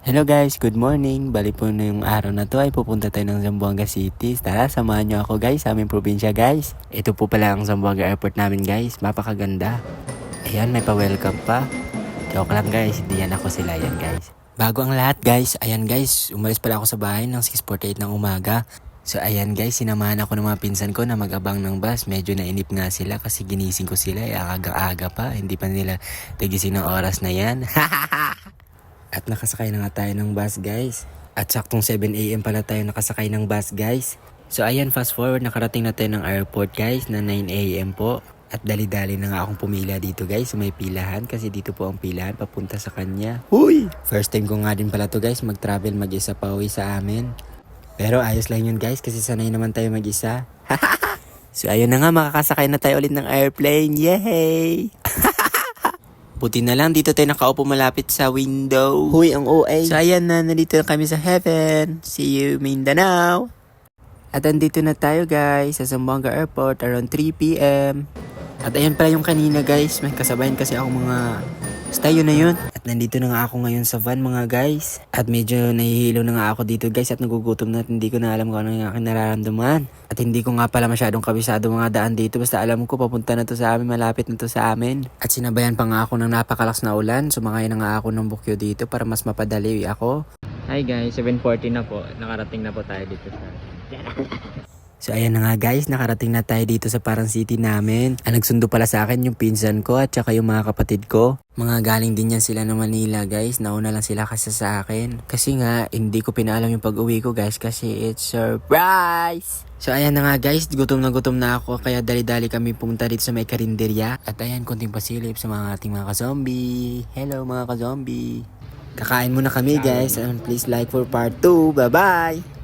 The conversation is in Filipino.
Hello guys, good morning. Bali po na yung araw na to ay pupunta tayo ng Zamboanga City. Tara, samahan nyo ako guys sa aming probinsya guys. Ito po pala ang Zamboanga Airport namin guys. Mapakaganda. Ayan, may pa-welcome pa. Joke lang guys, hindi yan ako sila yan guys. Bago ang lahat guys, ayan guys, umalis pala ako sa bahay ng 6:48 ng umaga. So ayan guys, sinamahan ako ng mga pinsan ko na mag-abang ng bus. Medyo nainip nga sila kasi ginising ko sila. Aga-aga pa, hindi pa nila tigising ng oras na yan. At nakasakay na nga tayo ng bus guys. At saktong 7 AM pala tayo nakasakay ng bus guys. So ayan, fast forward, nakarating na tayo ng airport guys na 9 AM po. At dali-dali na nga akong pumila dito guys sa may pilahan kasi dito po ang pilahan papunta sa kanya. Huy! First time ko nga din pala to guys mag-travel mag-isa pa uwi sa amin. Pero ayos lang yun guys kasi sanay naman tayo mag-isa. So ayun na nga, makakasakay na tayo ulit ng airplane. Yay! Buti na lang dito tayo nakaupo malapit sa window. Huy, ang OA. So ayan na, nandito na kami sa heaven. See you, Mindanao. At andito na tayo guys sa Zamboanga Airport around 3 PM. At ayan pala yung kanina guys, may kasabayan kasi ako mga... Basta yun na yun. At nandito na nga ako ngayon sa van mga guys. At medyo nahihilo na nga ako dito guys at nagugutom na at hindi ko na alam kung ano yung aking nararamdaman. At hindi ko nga pala masyadong kabisado mga daan dito. Basta alam ko papunta na to sa amin, malapit na to sa amin. At sinabayan pa nga ako ng napakalakas na ulan. Sumakay na nga ako ng bukyo dito para mas mapadali ako. Hi guys, 7:40 na po. Nakarating na po tayo dito sa... So ayan na nga guys, nakarating na tayo dito sa Parang City namin. Ang nagsundo pala sa akin yung pinsan ko at saka yung mga kapatid ko. Mga galing din yan sila ng Manila guys. Nauna lang sila kasi sa akin. Kasi nga, hindi ko pinaalam yung pag-uwi ko guys kasi it's surprise! So ayan na nga guys, gutom na ako kaya dali-dali kami pumunta dito sa may karinderya. At ayan, konting pasilip sa mga ating mga ka-zombie. Hello mga ka-zombie. Kakain muna kami guys and please like for part 2. Bye-bye!